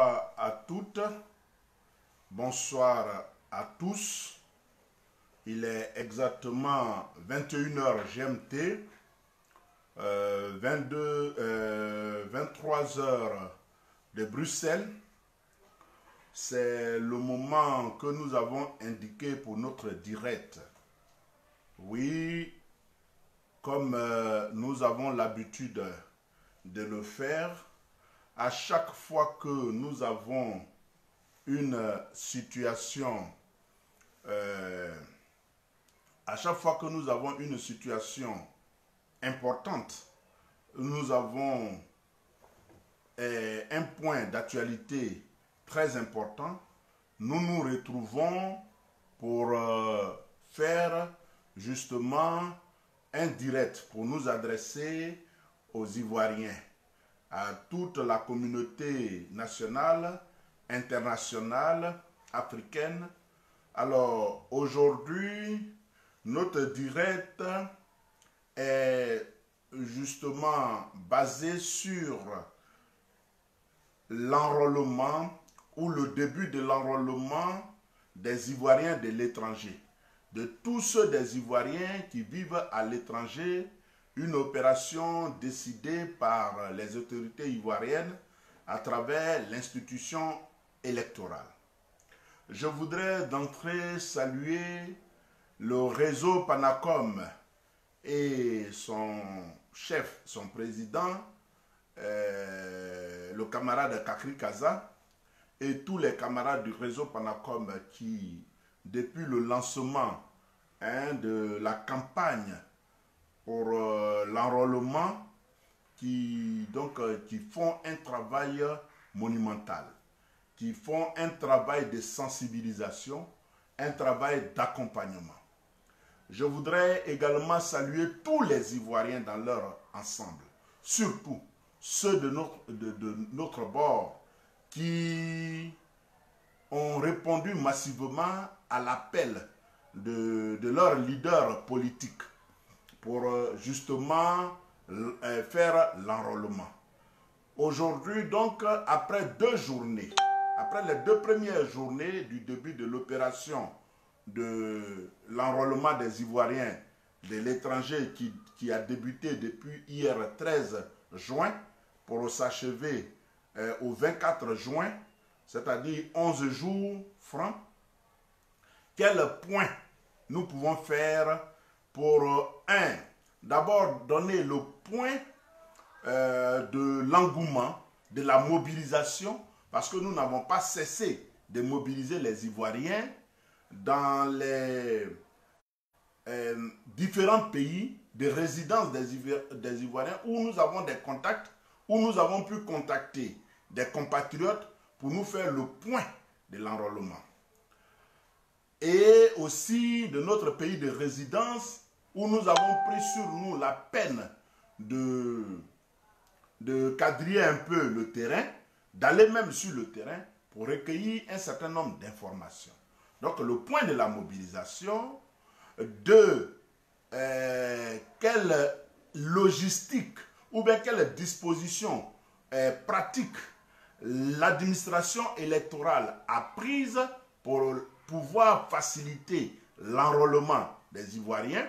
À toutes, bonsoir à tous. Il est exactement 21h GMT, 23h de Bruxelles. C'est le moment que nous avons indiqué pour notre direct. Oui, comme nous avons l'habitude de le faire, à chaque fois que nous avons une situation, importante, nous avons un point d'actualité très important, nous nous retrouvons pour faire justement un direct pour nous adresser aux Ivoiriens, à toute la communauté nationale, internationale, africaine. Alors aujourd'hui, notre direct est justement basé sur l'enrôlement ou le début de l'enrôlement des Ivoiriens de l'étranger, de tous ceux des Ivoiriens qui vivent à l'étranger. Une opération décidée par les autorités ivoiriennes à travers l'institution électorale. Je voudrais d'entrée saluer le réseau Panacom et son chef, son président, le camarade Kakri Kaza, et tous les camarades du réseau Panacom qui, depuis le lancement de la campagne pour l'enrôlement, qui font un travail monumental, qui font un travail de sensibilisation, un travail d'accompagnement. Je voudrais également saluer tous les Ivoiriens dans leur ensemble, surtout ceux de notre bord qui ont répondu massivement à l'appel de leur leader politique pour justement faire l'enrôlement. Aujourd'hui, donc, après 2 journées, après les 2 premières journées du début de l'opération de l'enrôlement des Ivoiriens de l'étranger qui a débuté depuis hier 13 juin pour s'achever au 24 juin, c'est-à-dire 11 jours francs, quel point nous pouvons faire pour d'abord donner le point de l'engouement, de la mobilisation, parce que nous n'avons pas cessé de mobiliser les Ivoiriens dans les différents pays de résidence des Ivoiriens où nous avons des contacts, où nous avons pu contacter des compatriotes pour nous faire le point de l'enrôlement. Et aussi de notre pays de résidence où nous avons pris sur nous la peine de quadriller un peu le terrain, d'aller même sur le terrain pour recueillir un certain nombre d'informations. Donc le point de la mobilisation, de quelle logistique ou bien quelle disposition pratique l'administration électorale a prise pour pouvoir faciliter l'enrôlement des Ivoiriens.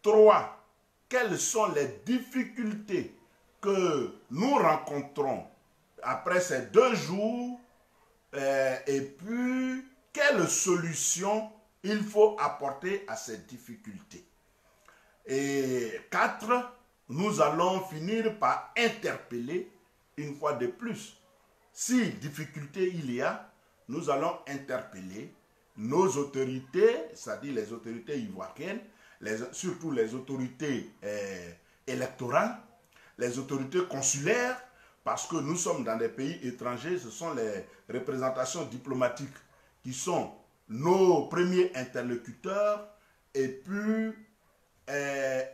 3. Quelles sont les difficultés que nous rencontrons après ces 2 jours et puis quelles solutions il faut apporter à ces difficultés. Et 4. Nous allons finir par interpeller une fois de plus. Si difficulté il y a, nous allons interpeller nos autorités, c'est-à-dire les autorités ivoiriennes, surtout les autorités électorales, les autorités consulaires, parce que nous sommes dans des pays étrangers, ce sont les représentations diplomatiques qui sont nos premiers interlocuteurs, et puis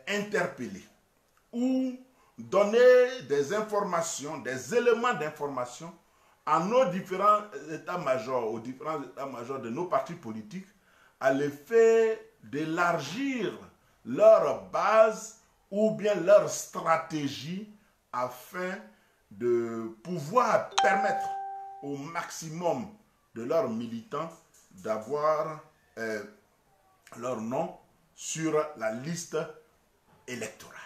interpeller ou donner des informations, des éléments d'information à nos différents états-majors, aux différents états-majors de nos partis politiques, à l'effet d'élargir leur base ou bien leur stratégie afin de pouvoir permettre au maximum de leurs militants d'avoir leur nom sur la liste électorale.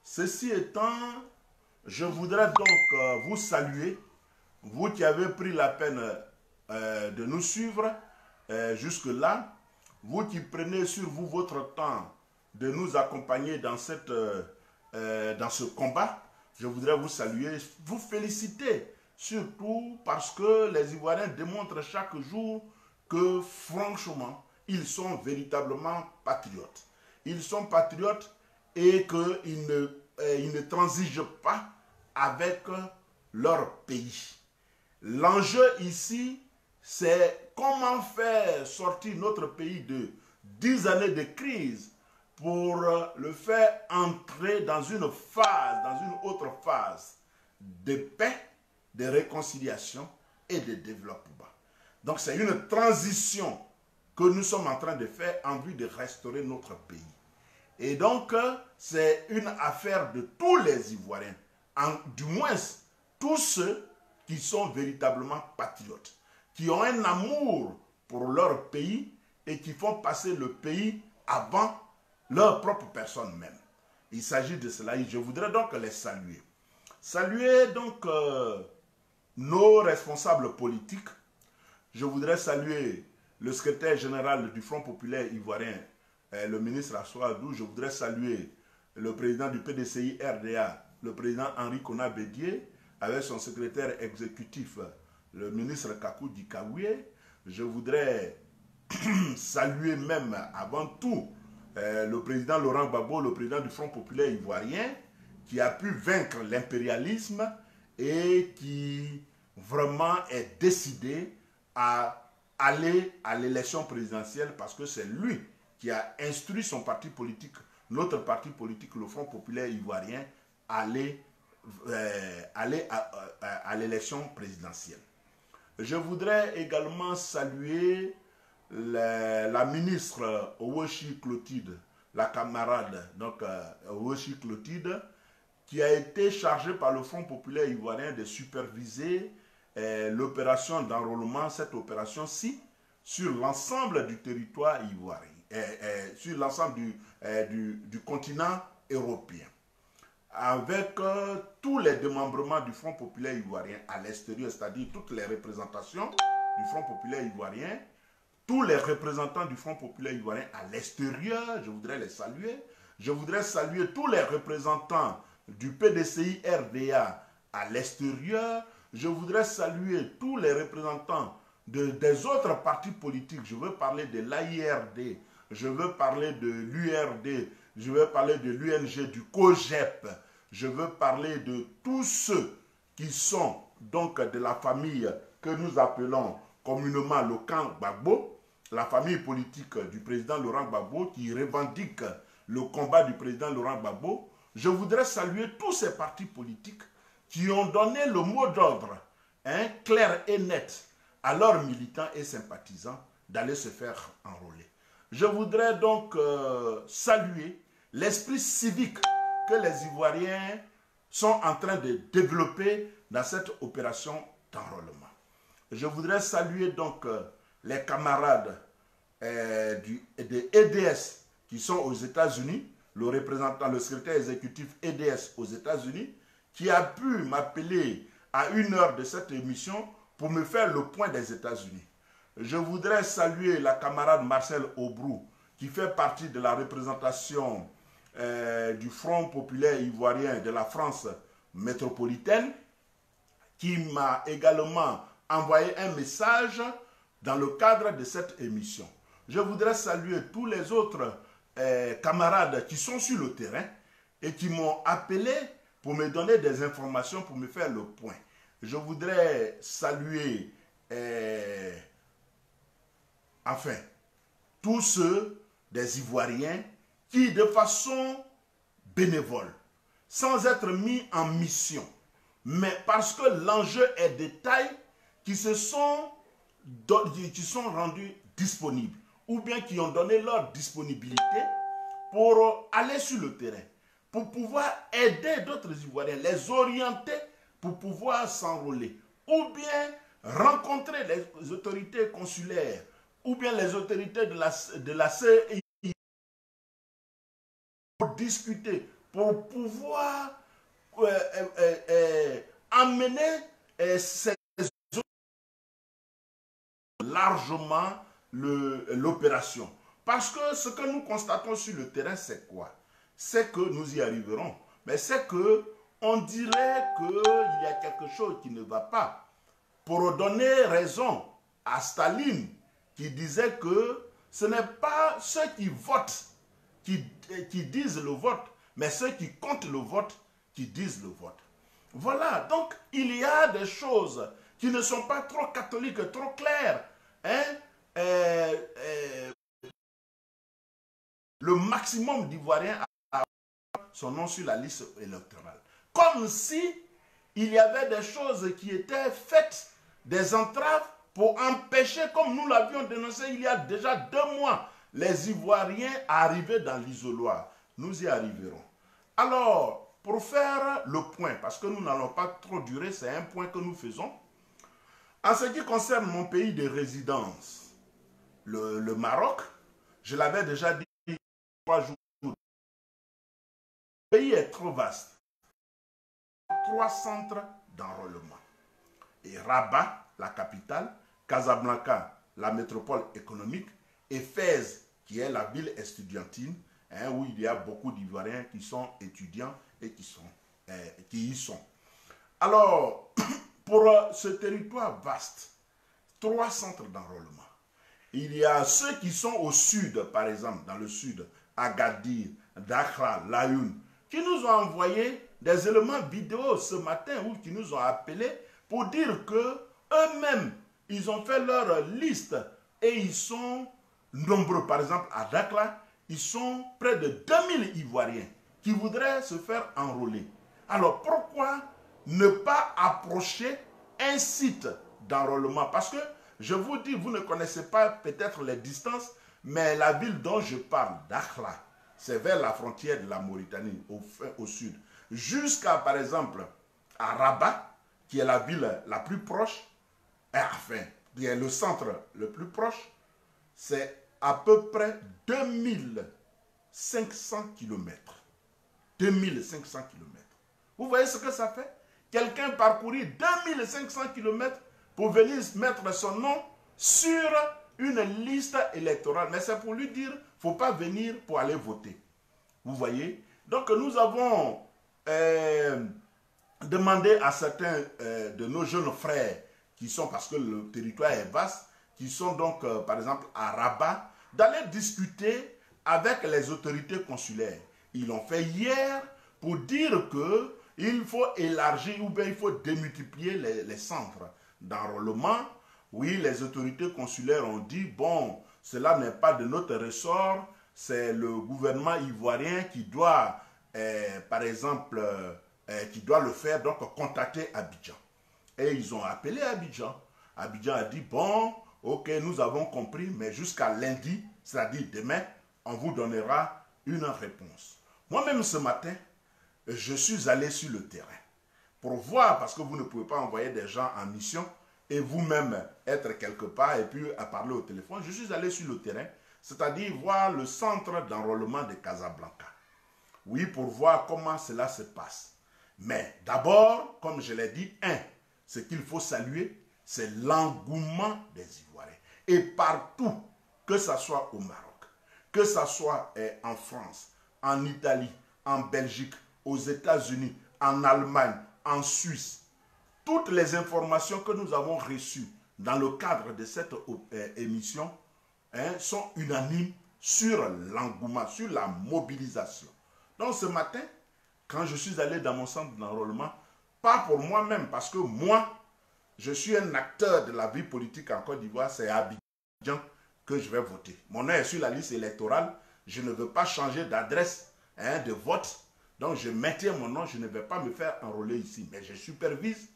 Ceci étant, je voudrais donc vous saluer, vous qui avez pris la peine de nous suivre jusque-là, vous qui prenez sur vous votre temps de nous accompagner dans ce combat. Je voudrais vous saluer, vous féliciter, surtout parce que les Ivoiriens démontrent chaque jour que franchement, ils sont véritablement patriotes. Ils sont patriotes et qu'ils ne transigent pas avec leur pays. L'enjeu ici, c'est comment faire sortir notre pays de 10 années de crise pour le faire entrer dans une phase, dans une autre phase de paix, de réconciliation et de développement. Donc c'est une transition que nous sommes en train de faire en vue de restaurer notre pays. Et donc c'est une affaire de tous les Ivoiriens, du moins tous ceux qui sont véritablement patriotes, qui ont un amour pour leur pays et qui font passer le pays avant leur propre personne même. Il s'agit de cela et je voudrais donc les saluer. Saluer donc nos responsables politiques. Je voudrais saluer le secrétaire général du Front populaire ivoirien, le ministre Assouadou. Je voudrais saluer le président du PDCI RDA, le président Henri Konan-Bédié, avec son secrétaire exécutif, le ministre Kakou Dikawé. Je voudrais saluer même avant tout le président Laurent Gbagbo, le président du Front populaire ivoirien, qui a pu vaincre l'impérialisme et qui vraiment est décidé à aller à l'élection présidentielle parce que c'est lui qui a instruit son parti politique, notre parti politique, le Front populaire ivoirien, à aller à l'élection présidentielle. Je voudrais également saluer la ministre Owoshi Clotilde, la camarade donc Owoshi Clotilde, qui a été chargée par le Front populaire ivoirien de superviser l'opération d'enrôlement, cette opération-ci, sur l'ensemble du territoire ivoirien, sur l'ensemble du continent européen, avec tous les démembrements du Front populaire ivoirien à l'extérieur, c'est-à-dire toutes les représentations du Front populaire ivoirien, tous les représentants du Front populaire ivoirien à l'extérieur, je voudrais les saluer. Je voudrais saluer tous les représentants du PDCI RDA à l'extérieur. Je voudrais saluer tous les représentants des autres partis politiques. Je veux parler de l'AIRD, je veux parler de l'URD, je veux parler de l'UNG, du COGEP. Je veux parler de tous ceux qui sont donc de la famille que nous appelons communément le camp Gbagbo, la famille politique du président Laurent Gbagbo qui revendique le combat du président Laurent Gbagbo. Je voudrais saluer tous ces partis politiques qui ont donné le mot d'ordre clair et net à leurs militants et sympathisants d'aller se faire enrôler. Je voudrais donc saluer l'esprit civique que les Ivoiriens sont en train de développer dans cette opération d'enrôlement. Je voudrais saluer donc les camarades de EDS qui sont aux États-Unis, le représentant, le secrétaire exécutif EDS aux États-Unis, qui a pu m'appeler à 1 heure de cette émission pour me faire le point des États-Unis. Je voudrais saluer la camarade Marcel Aubrou, qui fait partie de la représentation du Front populaire ivoirien de la France métropolitaine, qui m'a également envoyé un message dans le cadre de cette émission. Je voudrais saluer tous les autres camarades qui sont sur le terrain et qui m'ont appelé pour me donner des informations, pour me faire le point. Je voudrais saluer enfin tous ceux des Ivoiriens qui, de façon bénévole, sans être mis en mission, mais parce que l'enjeu est de taille, qui sont rendus disponibles, ou bien qui ont donné leur disponibilité pour aller sur le terrain, pour pouvoir aider d'autres Ivoiriens, les orienter pour pouvoir s'enrôler, ou bien rencontrer les autorités consulaires, ou bien les autorités de la CEI pour discuter, pour pouvoir amener ces largement l'opération. Parce que ce que nous constatons sur le terrain, c'est quoi? C'est que nous y arriverons. Mais c'est que on dirait qu'il y a quelque chose qui ne va pas. Pour donner raison à Staline, qui disait que ce n'est pas ceux qui votent qui disent le vote, mais ceux qui comptent le vote qui disent le vote. Voilà, donc il y a des choses qui ne sont pas trop catholiques, trop claires. Hein? Le maximum d'Ivoiriens a son nom sur la liste électorale. Comme si il y avait des choses qui étaient faites, des entraves pour empêcher, comme nous l'avions dénoncé il y a déjà 2 mois, les Ivoiriens à arriver dans l'isoloir. Nous y arriverons. Alors, pour faire le point, parce que nous n'allons pas trop durer, c'est un point que nous faisons. En ce qui concerne mon pays de résidence, le Maroc, je l'avais déjà dit 3 jours. Le pays est trop vaste. 3 centres d'enrôlement. Et Rabat, la capitale, Casablanca, la métropole économique, et Fès, qui est la ville estudiantine, hein, où il y a beaucoup d'Ivoiriens qui sont étudiants et qui y sont. Alors, pour ce territoire vaste, 3 centres d'enrôlement. Il y a ceux qui sont au sud, par exemple, dans le sud, Agadir, Dakar, Layoun, qui nous ont envoyé des éléments vidéo ce matin ou qui nous ont appelés pour dire que eux-mêmes, ils ont fait leur liste et ils sont nombreux. Par exemple, à Dakar, ils sont près de 2000 Ivoiriens qui voudraient se faire enrôler. Alors, pourquoi ne pas approcher un site d'enrôlement? Parce que, je vous dis, vous ne connaissez pas peut-être les distances, mais la ville dont je parle, Dakhla, c'est vers la frontière de la Mauritanie, au sud. Jusqu'à, par exemple, à Rabat, qui est la ville la plus proche, et enfin, qui est le centre le plus proche, c'est à peu près 2500 km. 2500 km. Vous voyez ce que ça fait? Quelqu'un parcourir 2500 km pour venir mettre son nom sur une liste électorale. Mais c'est pour lui dire, il ne faut pas venir pour aller voter. Vous voyez? Donc nous avons demandé à certains de nos jeunes frères, qui sont, parce que le territoire est vaste, qui sont donc, par exemple, à Rabat, d'aller discuter avec les autorités consulaires. Ils l'ont fait hier pour dire qu'il faut élargir ou bien il faut démultiplier les centres d'enrôlement. Oui, les autorités consulaires ont dit, bon, cela n'est pas de notre ressort, c'est le gouvernement ivoirien qui doit, par exemple, qui doit le faire, donc contacter Abidjan. Et ils ont appelé Abidjan. Abidjan a dit, bon, ok, nous avons compris, mais jusqu'à lundi, c'est-à-dire demain, on vous donnera une réponse. Moi-même, ce matin, je suis allé sur le terrain pour voir, parce que vous ne pouvez pas envoyer des gens en mission et vous-même être quelque part et puis à parler au téléphone. Je suis allé sur le terrain, c'est-à-dire voir le centre d'enrôlement de Casablanca. Oui, pour voir comment cela se passe. Mais d'abord, comme je l'ai dit, ce qu'il faut saluer, c'est l'engouement des Ivoiriens. Et partout, que ce soit au Maroc, que ce soit en France, en Italie, en Belgique, aux États-Unis, en Allemagne, en Suisse, toutes les informations que nous avons reçues dans le cadre de cette émission sont unanimes sur l'engouement, sur la mobilisation. Donc ce matin, quand je suis allé dans mon centre d'enrôlement, pas pour moi-même, parce que moi, je suis un acteur de la vie politique en Côte d'Ivoire, c'est à Abidjan que je vais voter. Mon nom est sur la liste électorale, je ne veux pas changer d'adresse de vote, donc je maintiens mon nom, je ne vais pas me faire enrôler ici, mais je supervise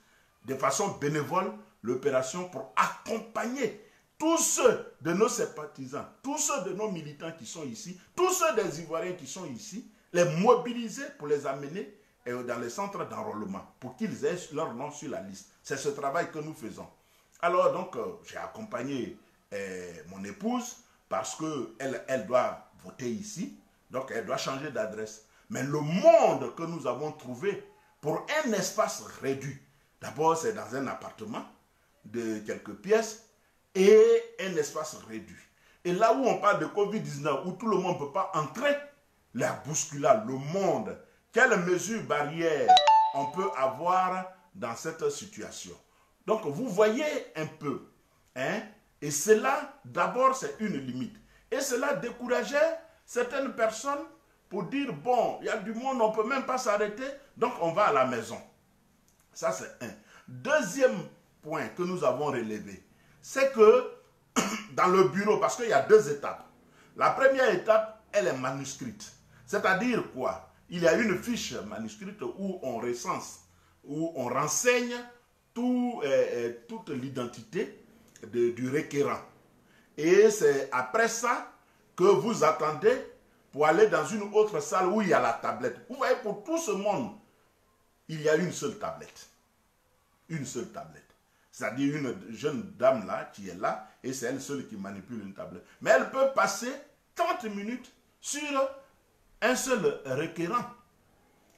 de façon bénévole l'opération pour accompagner tous ceux de nos sympathisants, tous ceux de nos militants qui sont ici, tous ceux des Ivoiriens qui sont ici, les mobiliser pour les amener et dans les centres d'enrôlement pour qu'ils aient leur nom sur la liste. C'est ce travail que nous faisons. Alors donc, j'ai accompagné mon épouse parce qu'elle doit voter ici, donc elle doit changer d'adresse. Mais le monde que nous avons trouvé pour un espace réduit, d'abord c'est dans un appartement de quelques pièces et un espace réduit. Et là où on parle de Covid-19, où tout le monde ne peut pas entrer, la bousculade, le monde, quelles mesures barrières on peut avoir dans cette situation. Donc vous voyez un peu, hein, et cela d'abord c'est une limite. Et cela décourageait certaines personnes pour dire, bon, il y a du monde, on ne peut même pas s'arrêter, donc on va à la maison. Ça c'est un. Deuxième point que nous avons relevé, c'est que dans le bureau, parce qu'il y a deux étapes. La première étape, elle est manuscrite. C'est-à-dire quoi? Il y a une fiche manuscrite où on recense, où on renseigne toute l'identité du requérant. Et c'est après ça que vous attendez pour aller dans une autre salle où il y a la tablette. Vous voyez, pour tout ce monde, il y a une seule tablette. Une seule tablette. C'est-à-dire une jeune dame là qui est là et c'est elle seule qui manipule une tablette. Mais elle peut passer 30 minutes sur un seul requérant.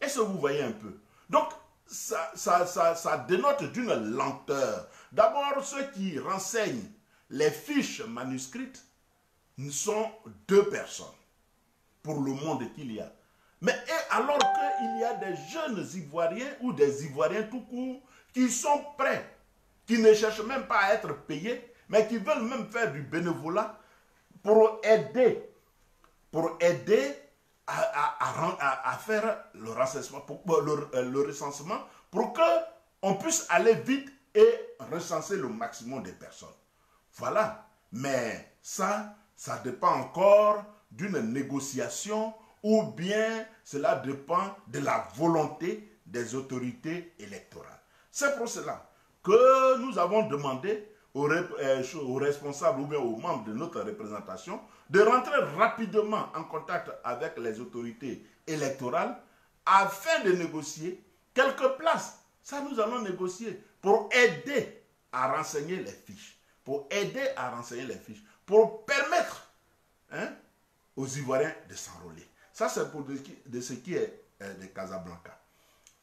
Est-ce que vous voyez un peu? Donc, ça dénote d'une lenteur. D'abord, ceux qui renseignent les fiches manuscrites sont deux personnes pour le monde qu'il y a. Mais alors qu'il y a des jeunes Ivoiriens ou des Ivoiriens tout court qui sont prêts, qui ne cherchent même pas à être payés, mais qui veulent même faire du bénévolat pour aider à faire le recensement, le recensement pour qu'on puisse aller vite et recenser le maximum de personnes. Voilà. Mais ça dépend encore d'une négociation ou bien cela dépend de la volonté des autorités électorales. C'est pour cela que nous avons demandé aux responsables ou bien aux membres de notre représentation de rentrer rapidement en contact avec les autorités électorales afin de négocier quelques places. Ça, nous allons négocier pour aider à renseigner les fiches. Pour aider à renseigner les fiches. Pour permettre aux Ivoiriens de s'enrôler. Ça, c'est pour de ce qui est de Casablanca.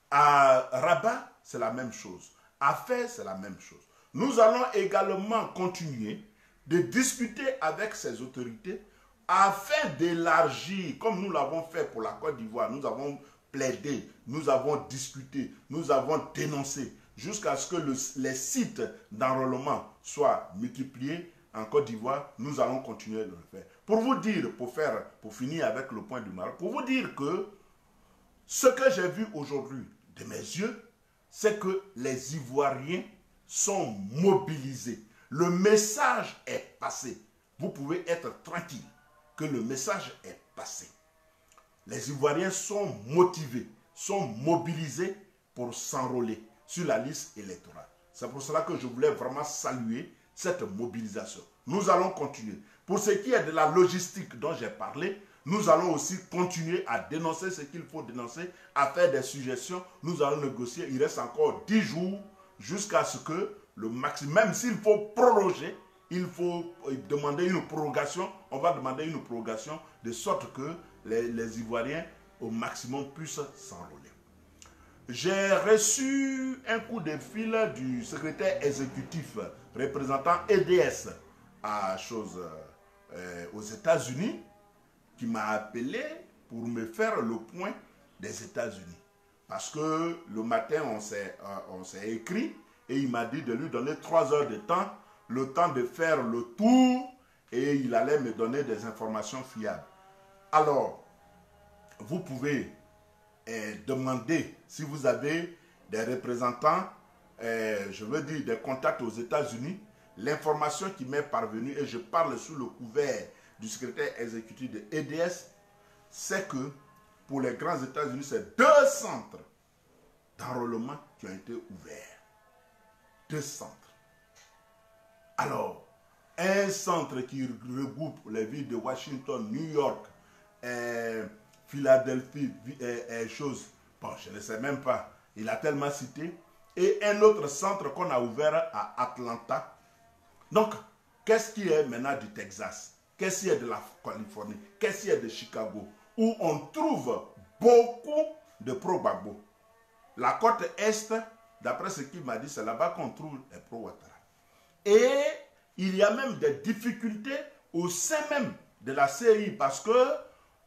À Rabat, c'est la même chose. À Fès, c'est la même chose. Nous allons également continuer de discuter avec ces autorités afin d'élargir, comme nous l'avons fait pour la Côte d'Ivoire, nous avons plaidé, nous avons discuté, nous avons dénoncé, jusqu'à ce que les sites d'enrôlement soient multipliés en Côte d'Ivoire, nous allons continuer de le faire. Pour vous dire, pour finir avec le point du Maroc, pour vous dire que ce que j'ai vu aujourd'hui de mes yeux, c'est que les Ivoiriens sont mobilisés. Le message est passé. Vous pouvez être tranquille que le message est passé. Les Ivoiriens sont motivés, sont mobilisés pour s'enrôler sur la liste électorale. C'est pour cela que je voulais vraiment saluer cette mobilisation. Nous allons continuer. Pour ce qui est de la logistique dont j'ai parlé, nous allons aussi continuer à dénoncer ce qu'il faut dénoncer, à faire des suggestions. Nous allons négocier. Il reste encore 10 jours jusqu'à ce que le maximum, même s'il faut proroger, il faut demander une prorogation. On va demander une prorogation de sorte que les Ivoiriens au maximum puissent s'enrôler. J'ai reçu un coup de fil du secrétaire exécutif représentant EDS aux États-Unis qui m'a appelé pour me faire le point des États-Unis. Parce que le matin, on s'est écrit et il m'a dit de lui donner 3 heures de temps, le temps de faire le tour et il allait me donner des informations fiables. Alors, vous pouvez demander si vous avez des représentants, je veux dire des contacts aux États-Unis, l'information qui m'est parvenue, et je parle sous le couvert du secrétaire exécutif de EDS, c'est que pour les grands États-Unis, c'est 2 centres d'enrôlement qui ont été ouverts. 2 centres. Alors, un centre qui regroupe les villes de Washington, New York, Philadelphie, Bon, je ne sais même pas. Il a tellement cité. Et un autre centre qu'on a ouvert à Atlanta. Donc, qu'est-ce qui est maintenant du Texas? Qu'est-ce qui est de la Californie? Qu'est-ce qui est de Chicago? Où on trouve beaucoup de pro-Gbagbo. La côte Est, d'après ce qu'il m'a dit, c'est là-bas qu'on trouve les pro-Ouattara. Et il y a même des difficultés au sein même de la CI parce que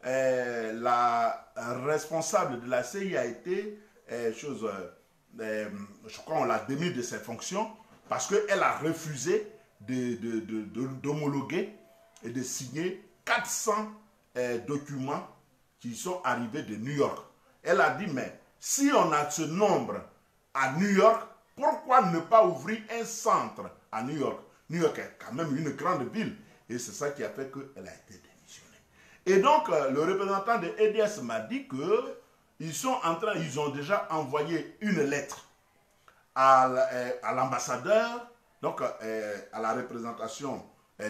la responsable de la CI a été, je crois on l'a démis de ses fonctions parce qu'elle a refusé d'homologuer et de signer 400 documents qui sont arrivés de New York. Elle a dit, mais si on a ce nombre à New York, pourquoi ne pas ouvrir un centre à New York? New York est quand même une grande ville. Et c'est ça qui a fait qu'elle a été démissionnée. Et donc, le représentant de EDS m'a dit qu'ils ont déjà envoyé une lettre à l'ambassadeur, donc à la représentation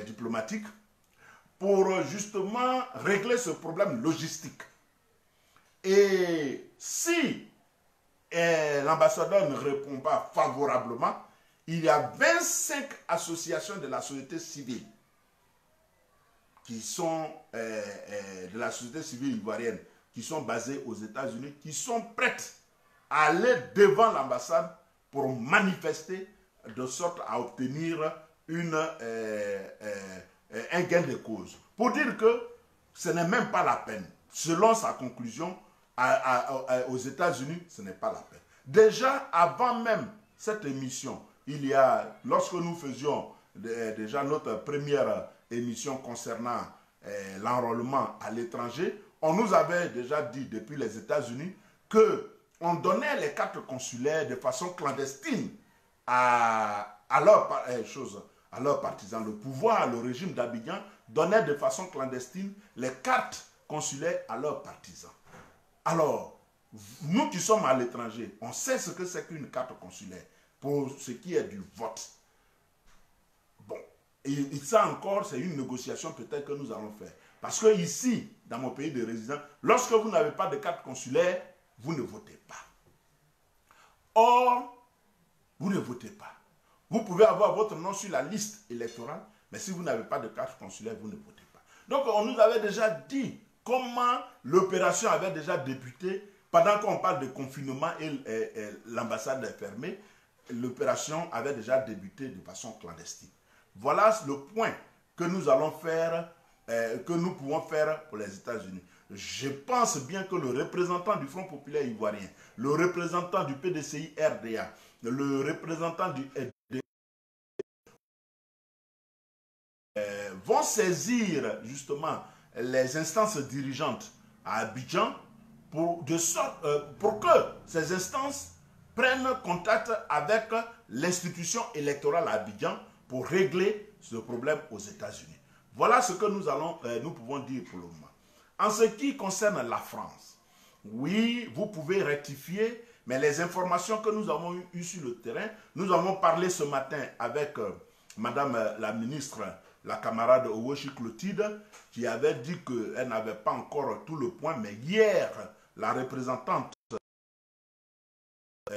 diplomatique, pour justement régler ce problème logistique. Et si l'ambassadeur ne répond pas favorablement, il y a 25 associations de la société civile qui sont de la société civile ivoirienne, qui sont basées aux États-Unis, qui sont prêtes à aller devant l'ambassade pour manifester de sorte à obtenir un gain de cause. Pour dire que ce n'est même pas la peine. Selon sa conclusion, aux États-Unis, ce n'est pas la peine. Déjà, avant même cette émission, lorsque nous faisions déjà notre première émission concernant l'enrôlement à l'étranger, on nous avait déjà dit depuis les États-Unis qu'on donnait les cartes consulaires de façon clandestine à leurs partisans. Le pouvoir, le régime d'Abidjan donnait de façon clandestine les cartes consulaires à leurs partisans. Alors, nous qui sommes à l'étranger, on sait ce que c'est qu'une carte consulaire pour ce qui est du vote. Bon, et ça encore, c'est une négociation peut-être que nous allons faire. Parce que ici, dans mon pays de résidence, lorsque vous n'avez pas de carte consulaire, vous ne votez pas. Or, vous ne votez pas. Vous pouvez avoir votre nom sur la liste électorale, mais si vous n'avez pas de carte consulaire, vous ne votez pas. Donc, on nous avait déjà dit comment l'opération avait déjà débuté pendant qu'on parle de confinement et l'ambassade est fermée. L'opération avait déjà débuté de façon clandestine. Voilà le point que nous allons faire, que nous pouvons faire pour les États-Unis. Je pense bien que le représentant du Front populaire ivoirien, le représentant du PDCI RDA, le représentant du vont saisir justement les instances dirigeantes à Abidjan pour que ces instances prennent contact avec l'institution électorale à Abidjan pour régler ce problème aux États-Unis. Voilà ce que nous pouvons dire pour le moment. En ce qui concerne la France, oui, vous pouvez rectifier, mais les informations que nous avons eues sur le terrain, nous avons parlé ce matin avec Madame la ministre, la camarade Owoshi Clotilde, qui avait dit qu'elle n'avait pas encore tout le point, mais hier, la représentante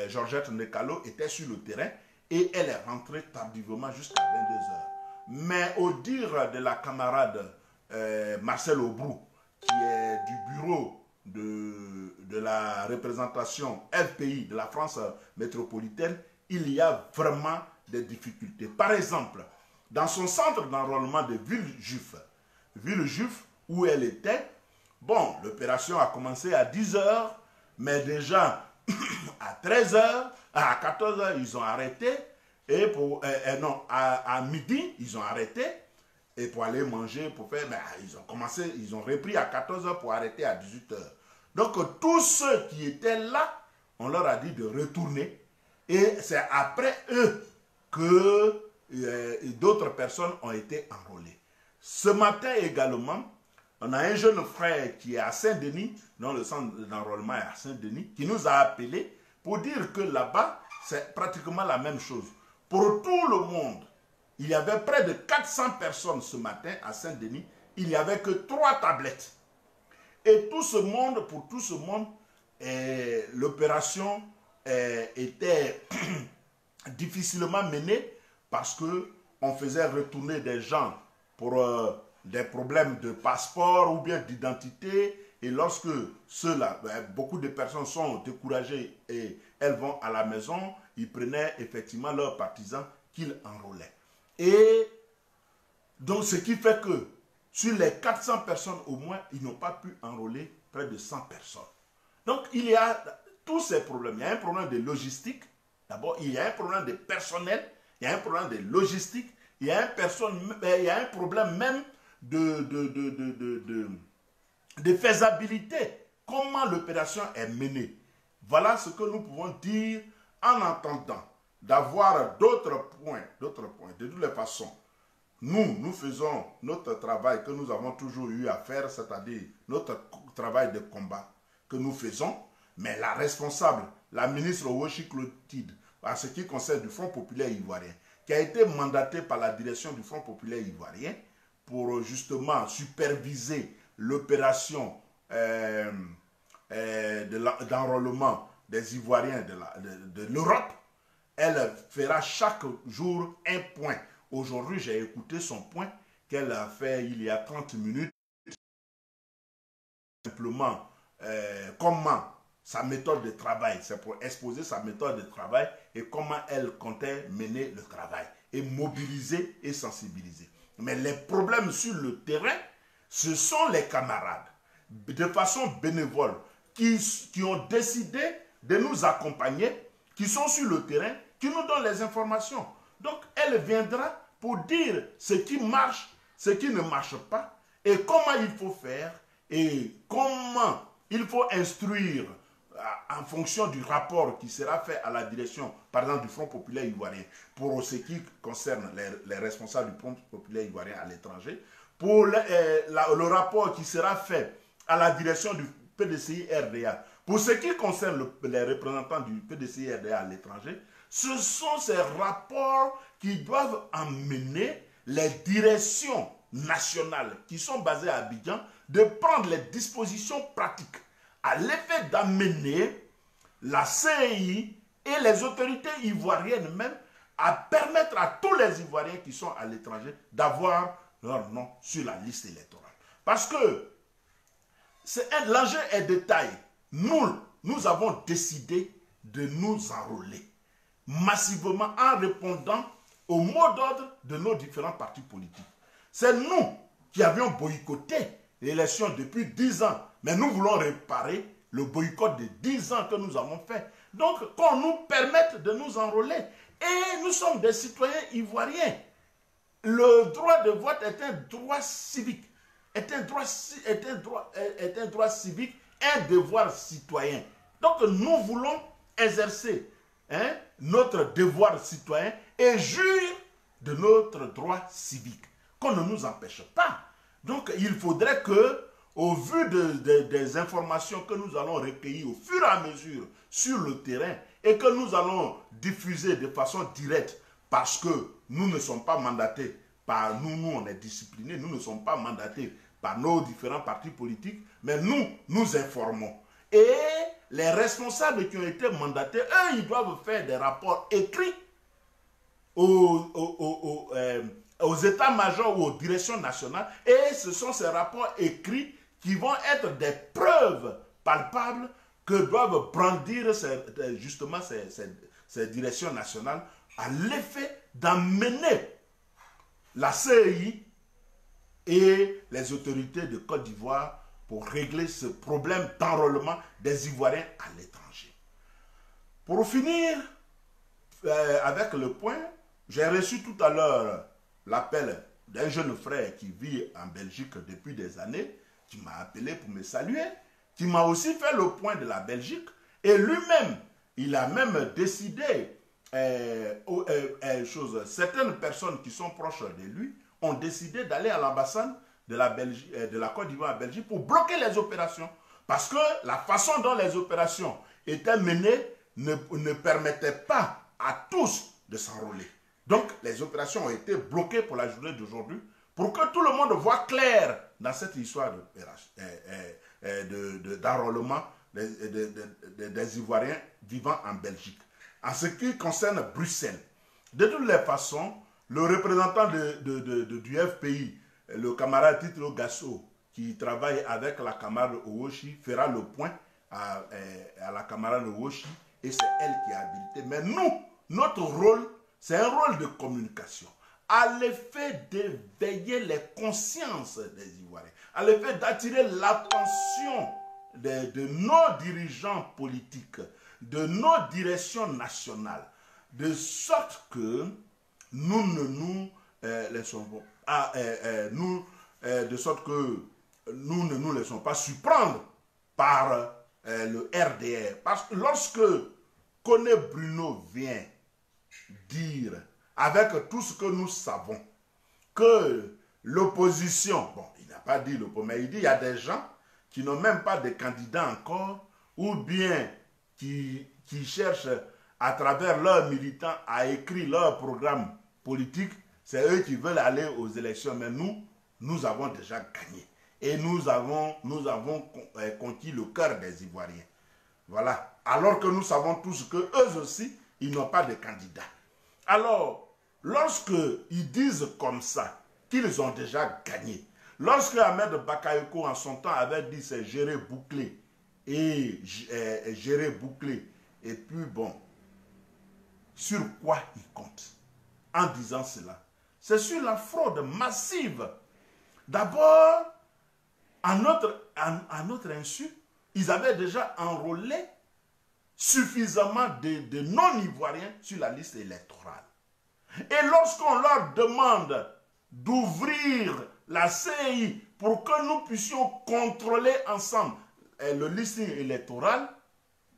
Georgette Nekalo était sur le terrain et elle est rentrée tardivement jusqu'à 22h. Mais au dire de la camarade Marcel Aubrou, qui est du bureau de la représentation FPI de la France métropolitaine, il y a vraiment des difficultés. Par exemple, dans son centre d'enrôlement de Villejuif, où elle était, bon, l'opération a commencé à 10h, mais déjà à 13h, à 14h, ils ont arrêté, et à midi, ils ont arrêté, et pour aller manger, pour faire, ben, ils ont repris à 14h pour arrêter à 18h. Donc, tous ceux qui étaient là, on leur a dit de retourner, et c'est après eux que d'autres personnes ont été enrôlées. Ce matin également, on a un jeune frère qui est à Saint-Denis, dans le centre d'enrôlement à Saint-Denis, qui nous a appelés pour dire que là-bas, c'est pratiquement la même chose. Pour tout le monde, il y avait près de 400 personnes ce matin à Saint-Denis, il n'y avait que 3 tablettes. Et tout ce monde, pour tout ce monde, l'opération était difficilement menée parce qu'on faisait retourner des gens pour des problèmes de passeport ou bien d'identité. Et lorsque ceux-là, beaucoup de personnes sont découragées et elles vont à la maison, ils prenaient effectivement leurs partisans qu'ils enrôlaient. Et donc, ce qui fait que sur les 400 personnes au moins, ils n'ont pas pu enrôler près de 100 personnes. Donc, il y a tous ces problèmes. Il y a un problème de logistique. D'abord, il y a un problème de personnel. Il y a un problème de logistique. Il y a un problème même de faisabilité. Comment l'opération est menée. Voilà ce que nous pouvons dire en attendant d'avoir d'autres points. De toutes les façons, nous faisons notre travail que nous avons toujours eu à faire, c'est-à-dire notre travail de combat que nous faisons, mais la responsable, la ministre Woshi Clotilde, en ce qui concerne du Front populaire ivoirien, qui a été mandatée par la direction du Front populaire ivoirien pour justement superviser l'opération d'enrôlement des Ivoiriens de l'Europe, elle fera chaque jour un point. Aujourd'hui, j'ai écouté son point qu'elle a fait il y a 30 minutes. Simplement, comment sa méthode de travail, c'est pour exposer sa méthode de travail et comment elle comptait mener le travail et mobiliser et sensibiliser. Mais les problèmes sur le terrain, ce sont les camarades, de façon bénévole, qui ont décidé de nous accompagner, qui sont sur le terrain, qui nous donnent les informations. Donc, elle viendra pour dire ce qui marche, ce qui ne marche pas, et comment il faut faire, et comment il faut instruire en fonction du rapport qui sera fait à la direction, par exemple, du Front populaire ivoirien, pour ce qui concerne les responsables du Front populaire ivoirien à l'étranger, pour le rapport qui sera fait à la direction du PDCI-RDA, pour ce qui concerne les représentants du PDCI-RDA à l'étranger. Ce sont ces rapports qui doivent emmener les directions nationales qui sont basées à Abidjan de prendre les dispositions pratiques à l'effet d'amener la CEI et les autorités ivoiriennes même à permettre à tous les Ivoiriens qui sont à l'étranger d'avoir leur nom sur la liste électorale. Parce que l'enjeu est de taille. Nous avons décidé de nous enrôler massivement en répondant au mot d'ordre de nos différents partis politiques. C'est nous qui avions boycotté l'élection depuis 10 ans. Mais nous voulons réparer le boycott de 10 ans que nous avons fait. Donc, qu'on nous permette de nous enrôler. Et nous sommes des citoyens ivoiriens. Le droit de vote est un droit civique. Est un droit civique, un devoir citoyen. Donc, nous voulons exercer notre devoir citoyen et jouir de notre droit civique. Qu'on ne nous empêche pas. Donc, il faudrait que, au vu des informations que nous allons recueillir au fur et à mesure sur le terrain et que nous allons diffuser de façon directe parce que nous ne sommes pas mandatés par nous on est disciplinés, nous ne sommes pas mandatés par nos différents partis politiques, mais nous informons. Et les responsables qui ont été mandatés, eux, ils doivent faire des rapports écrits aux états-majors ou aux directions nationales, et ce sont ces rapports écrits qui vont être des preuves palpables que doivent brandir justement ces directions nationales à l'effet d'amener la CEI et les autorités de Côte d'Ivoire pour régler ce problème d'enrôlement des Ivoiriens à l'étranger. Pour finir avec le point, j'ai reçu tout à l'heure l'appel d'un jeune frère qui vit en Belgique depuis des années, qui m'a appelé pour me saluer, qui m'a aussi fait le point de la Belgique, et lui-même, il a même décidé, certaines personnes qui sont proches de lui ont décidé d'aller à l'ambassade de la Côte d'Ivoire à Belgique pour bloquer les opérations. Parce que la façon dont les opérations étaient menées ne permettait pas à tous de s'enrôler. Donc, les opérations ont été bloquées pour la journée d'aujourd'hui pour que tout le monde voit clair dans cette histoire d'enrôlement des Ivoiriens vivant en Belgique. En ce qui concerne Bruxelles, de toutes les façons, le représentant du FPI, le camarade Titlo Gasso, qui travaille avec la camarade Owoshi, fera le point à la camarade Owoshi et c'est elle qui est habilitée. Mais nous, notre rôle, c'est un rôle de communication, à l'effet d'éveiller les consciences des Ivoiriens, à l'effet d'attirer l'attention de nos dirigeants politiques, de nos directions nationales, de sorte que nous ne nous laissons pas, de sorte que nous ne nous laissons pas surprendre par le RDR. Parce que lorsque Koné Bruno vient dire, avec tout ce que nous savons, que l'opposition, bon, il n'a pas dit l'opposition, mais il dit qu'il y a des gens qui n'ont même pas de candidats encore, ou bien qui cherchent à travers leurs militants à écrire leur programme politique, c'est eux qui veulent aller aux élections. Mais nous avons déjà gagné. Et nous avons conquis le cœur des Ivoiriens. Voilà. Alors que nous savons tous qu'eux aussi, ils n'ont pas de candidats. Alors, lorsqu'ils disent comme ça, qu'ils ont déjà gagné, lorsque Ahmed Bakayoko en son temps avait dit c'est gérer bouclé, et gérer bouclé, et puis bon, sur quoi ils comptent en disant cela? C'est sur la fraude massive. D'abord, à notre insu, ils avaient déjà enrôlé suffisamment de non-ivoiriens sur la liste électorale. Et lorsqu'on leur demande d'ouvrir la CI pour que nous puissions contrôler ensemble le listing électoral,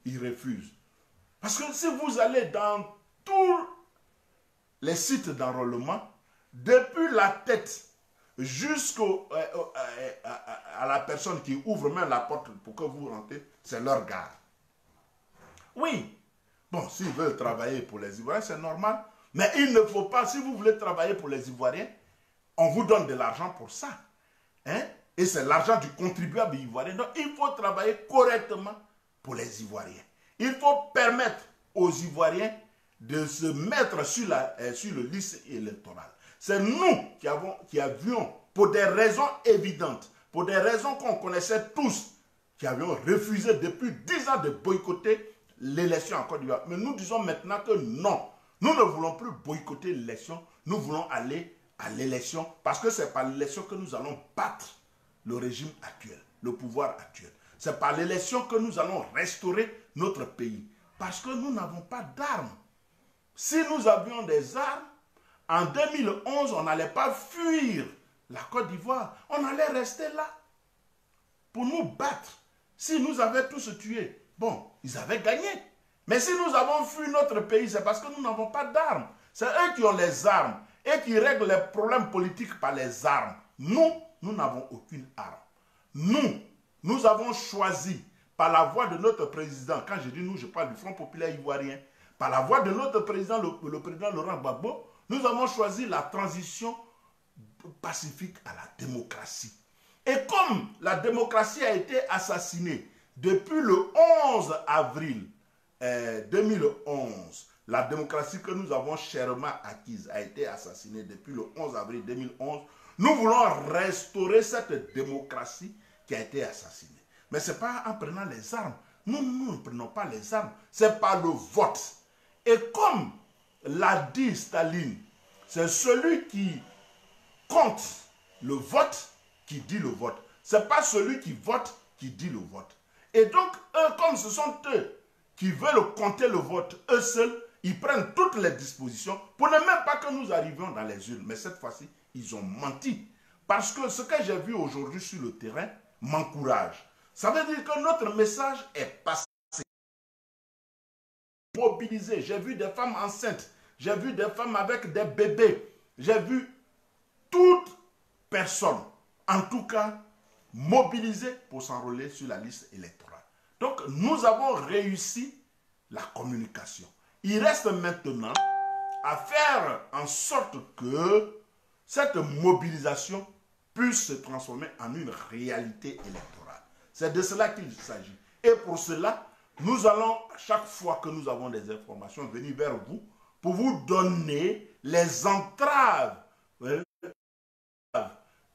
ils refusent. Parce que si vous allez dans tous les sites d'enrôlement, depuis la tête jusqu'à la personne qui ouvre même la porte pour que vous rentrez, c'est leur gare. Oui, bon, s'ils veulent travailler pour les Ivoiriens, c'est normal. Mais il ne faut pas, si vous voulez travailler pour les Ivoiriens, on vous donne de l'argent pour ça. Hein? Et c'est l'argent du contribuable ivoirien. Donc, il faut travailler correctement pour les Ivoiriens. Il faut permettre aux Ivoiriens de se mettre sur le liste électoral. C'est nous qui avions, pour des raisons évidentes, pour des raisons qu'on connaissait tous, qui avions refusé depuis 10 ans de boycotter l'élection en Côte d'Ivoire. Mais nous disons maintenant que non, nous ne voulons plus boycotter l'élection, nous voulons aller à l'élection parce que c'est par l'élection que nous allons battre le régime actuel, le pouvoir actuel. C'est par l'élection que nous allons restaurer notre pays. Parce que nous n'avons pas d'armes. Si nous avions des armes, en 2011, on n'allait pas fuir la Côte d'Ivoire. On allait rester là pour nous battre. Si nous avaient tous tués, bon, ils avaient gagné. Mais si nous avons fui notre pays, c'est parce que nous n'avons pas d'armes. C'est eux qui ont les armes et qui règlent les problèmes politiques par les armes. Nous n'avons aucune arme. Nous avons choisi par la voix de notre président, quand je dis nous, je parle du Front populaire ivoirien, par la voix de notre président, le président Laurent Gbagbo, nous avons choisi la transition pacifique à la démocratie. Et comme la démocratie a été assassinée depuis le 11 avril 2011, la démocratie que nous avons chèrement acquise a été assassinée depuis le 11 avril 2011, nous voulons restaurer cette démocratie qui a été assassinée. Mais ce n'est pas en prenant les armes. Nous ne prenons pas les armes. C'est par le vote. Et comme l'a dit Staline, c'est celui qui compte le vote qui dit le vote. Ce n'est pas celui qui vote qui dit le vote. Et donc, eux, comme ce sont eux qui veulent compter le vote, eux seuls, ils prennent toutes les dispositions pour ne même pas que nous arrivions dans les urnes. Mais cette fois-ci, ils ont menti. Parce que ce que j'ai vu aujourd'hui sur le terrain m'encourage. Ça veut dire que notre message est passé. Mobilisé. J'ai vu des femmes enceintes. J'ai vu des femmes avec des bébés. J'ai vu toute personne, en tout cas, mobilisée pour s'enrôler sur la liste électorale. Donc, nous avons réussi la communication. Il reste maintenant à faire en sorte que cette mobilisation puisse se transformer en une réalité électorale. C'est de cela qu'il s'agit. Et pour cela, nous allons, chaque fois que nous avons des informations, venir vers vous pour vous donner les entraves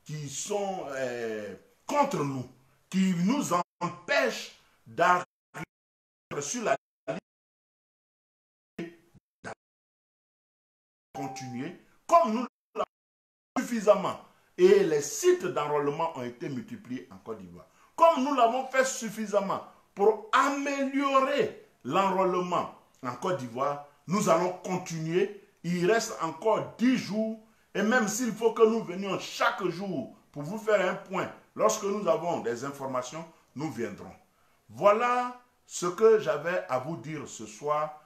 qui sont contre nous, qui nous empêchent d'arriver sur la ligne, de continuer comme nous l'avons suffisamment. Et les sites d'enrôlement ont été multipliés en Côte d'Ivoire. Comme nous l'avons fait suffisamment pour améliorer l'enrôlement en Côte d'Ivoire, nous allons continuer. Il reste encore 10 jours. Et même s'il faut que nous venions chaque jour pour vous faire un point, lorsque nous avons des informations, nous viendrons. Voilà ce que j'avais à vous dire ce soir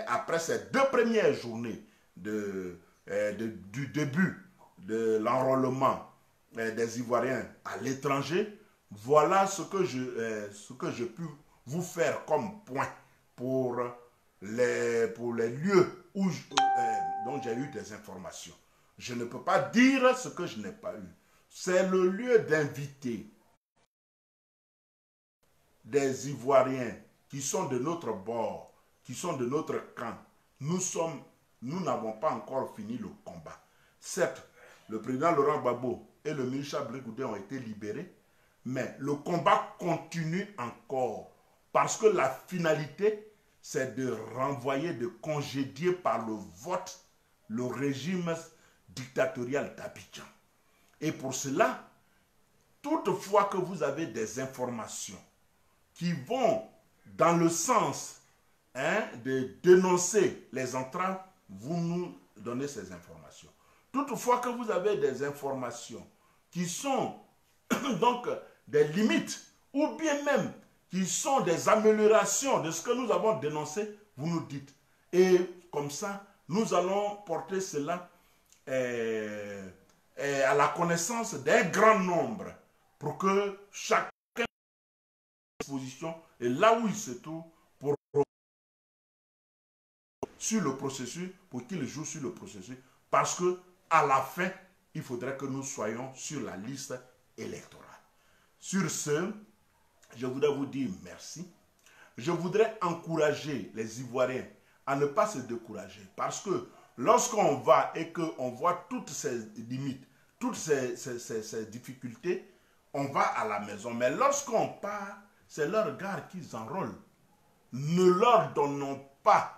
après ces 2 premières journées du début de l'enrôlement des Ivoiriens à l'étranger. Voilà ce que je peux vous faire comme point pour les lieux dont j'ai eu des informations. Je ne peux pas dire ce que je n'ai pas eu. C'est le lieu d'inviter des Ivoiriens qui sont de notre bord, qui sont de notre camp. Nous n'avons pas encore fini le combat. Certes, le président Laurent Gbagbo et le ministre Blaise Goudé ont été libérés, mais le combat continue encore. Parce que la finalité, c'est de renvoyer, de congédier par le vote le régime dictatorial d'Abidjan. Et pour cela, toutefois que vous avez des informations qui vont dans le sens de dénoncer les entraves, vous nous donnez ces informations. Toutefois que vous avez des informations qui sont donc des limites ou bien même qui sont des améliorations de ce que nous avons dénoncé, vous nous dites. Et comme ça, nous allons porter cela à la connaissance d'un grand nombre pour que chacun ait une disposition et là où il se trouve pour sur le processus, pour qu'il joue sur le processus, parce que à la fin, il faudrait que nous soyons sur la liste électorale. Sur ce, je voudrais vous dire merci. Je voudrais encourager les Ivoiriens à ne pas se décourager. Parce que lorsqu'on va et qu'on voit toutes ces limites, toutes ces difficultés, on va à la maison. Mais lorsqu'on part, c'est leur gare qu'ils enrôlent. Ne leur donnons pas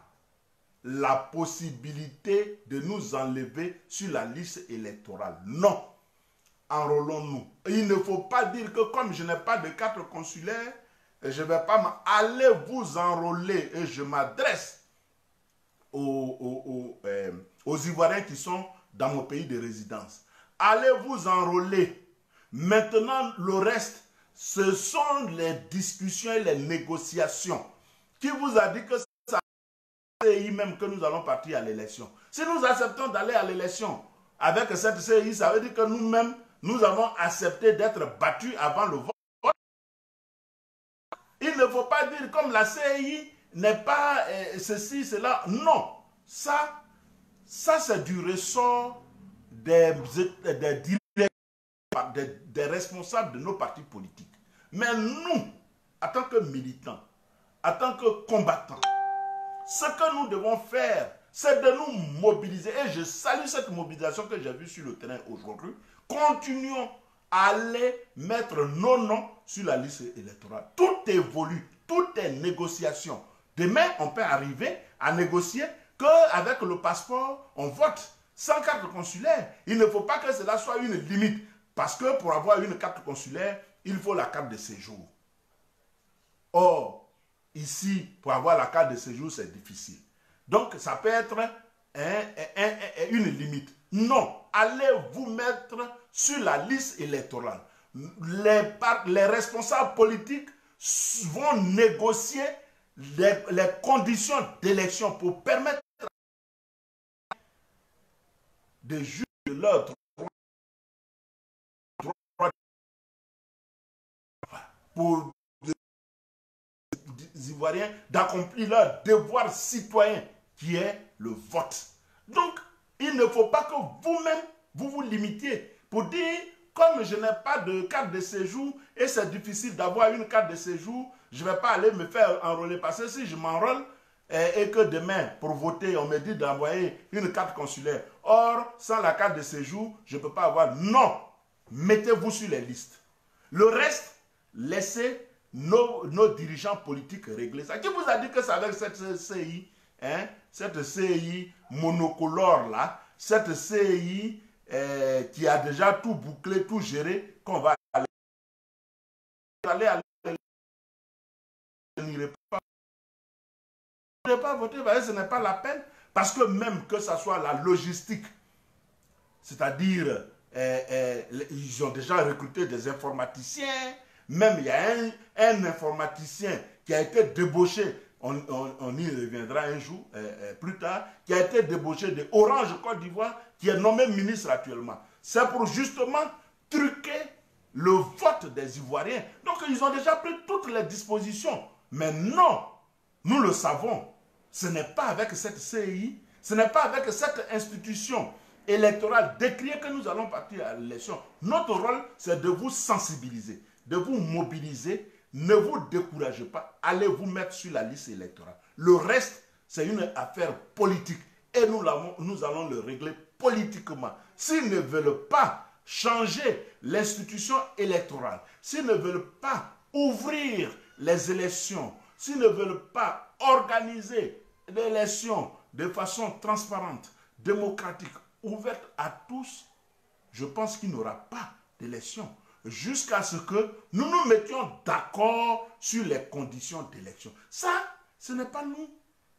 la possibilité de nous enlever sur la liste électorale. Non. Enrôlons-nous. Il ne faut pas dire que comme je n'ai pas de carte consulaire, je ne vais pas aller vous enrôler. Et je m'adresse aux Ivoiriens qui sont dans mon pays de résidence. Allez vous enrôler. Maintenant, le reste, ce sont les discussions et les négociations. Qui vous a dit que CI même que nous allons partir à l'élection? Si nous acceptons d'aller à l'élection avec cette CI, ça veut dire que nous-mêmes, nous avons accepté d'être battus avant le vote. Il ne faut pas dire comme la CI n'est pas ceci, cela. Non. Ça c'est du ressort des responsables de nos partis politiques. Mais nous, en tant que militants, en tant que combattants, ce que nous devons faire, c'est de nous mobiliser. Et je salue cette mobilisation que j'ai vue sur le terrain aujourd'hui. Continuons à aller mettre nos noms sur la liste électorale. Tout évolue, tout est négociation. Demain, on peut arriver à négocier qu'avec le passeport, on vote sans carte consulaire. Il ne faut pas que cela soit une limite. Parce que pour avoir une carte consulaire, il faut la carte de séjour. Or, ici, pour avoir la carte de séjour, c'est difficile. Donc, ça peut être une limite. Non, allez vous mettre sur la liste électorale. Les responsables politiques vont négocier les conditions d'élection pour permettre de juger leur droit pour les Ivoiriens d'accomplir leur devoir citoyen qui est le vote. Donc, il ne faut pas que vous-même, vous vous limitiez pour dire comme je n'ai pas de carte de séjour et c'est difficile d'avoir une carte de séjour, je ne vais pas aller me faire enrôler. Parce que si je m'enrôle et que demain, pour voter, on me dit d'envoyer une carte consulaire. Or, sans la carte de séjour, je ne peux pas avoir. Non, mettez-vous sur les listes. Le reste, laissez nos dirigeants politiques régler ça. Qui vous a dit que c'est avec cette CI, hein, cette CI monocolore là, cette CI qui a déjà tout bouclé, tout géré, qu'on va aller pas voter, ce n'est pas la peine, parce que même que ce soit la logistique, c'est-à-dire ils ont déjà recruté des informaticiens, même il y a un informaticien qui a été débauché, on y reviendra un jour plus tard, qui a été débauché de Orange Côte d'Ivoire, qui est nommé ministre actuellement. C'est pour justement truquer le vote des Ivoiriens. Donc ils ont déjà pris toutes les dispositions. Mais non, nous le savons, ce n'est pas avec cette CI, ce n'est pas avec cette institution électorale décriée que nous allons partir à l'élection. Notre rôle, c'est de vous sensibiliser, de vous mobiliser. Ne vous découragez pas, allez vous mettre sur la liste électorale. Le reste, c'est une affaire politique et nous allons le régler politiquement. S'ils ne veulent pas changer l'institution électorale, s'ils ne veulent pas ouvrir les élections, s'ils ne veulent pas organiser l'élection de façon transparente, démocratique, ouverte à tous, je pense qu'il n'y aura pas d'élection jusqu'à ce que nous nous mettions d'accord sur les conditions d'élection. Ça, ce n'est pas nous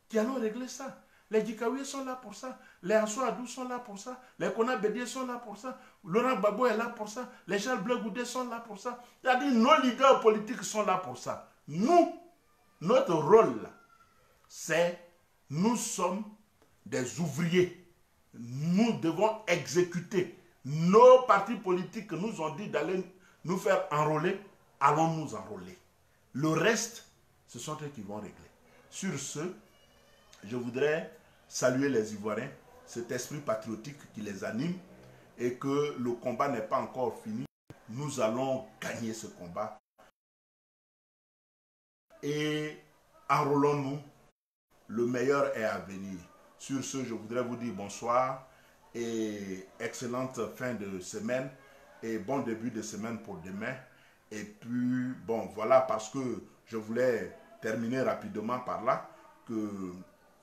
qui allons régler ça. Les Dikaouis sont là pour ça, les Assouadou sont là pour ça, les Kona Bédié sont là pour ça, Laurent Gbagbo est là pour ça, les Charles Blé Goudé sont là pour ça. C'est-à-dire nos leaders politiques sont là pour ça. Nous, notre rôle, c'est nous sommes des ouvriers. Nous devons exécuter. Nos partis politiques nous ont dit d'aller nous faire enrôler, allons nous enrôler. Le reste, ce sont eux qui vont régler. Sur ce, je voudrais saluer les Ivoiriens, cet esprit patriotique qui les anime et que le combat n'est pas encore fini. Nous allons gagner ce combat. Et enrôlons-nous, le meilleur est à venir. Sur ce, je voudrais vous dire bonsoir et excellente fin de semaine et bon début de semaine pour demain. Et puis, bon, voilà, parce que je voulais terminer rapidement par là, que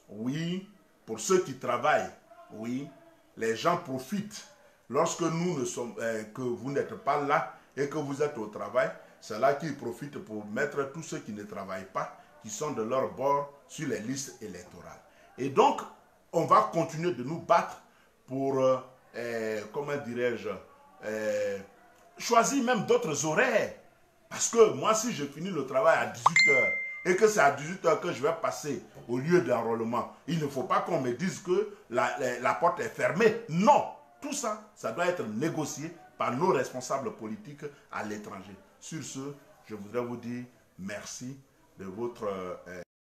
oui, pour ceux qui travaillent, oui, les gens profitent. Lorsque nous ne sommes, que vous n'êtes pas là et que vous êtes au travail, c'est là qu'ils profitent pour mettre tous ceux qui ne travaillent pas, qui sont de leur bord, sur les listes électorales. Et donc, on va continuer de nous battre pour, comment dirais-je, choisir même d'autres horaires. Parce que moi, si je finis le travail à 18h et que c'est à 18h que je vais passer au lieu d'enrôlement, il ne faut pas qu'on me dise que la porte est fermée. Non, tout ça, ça doit être négocié par nos responsables politiques à l'étranger. Sur ce, je voudrais vous dire merci de votre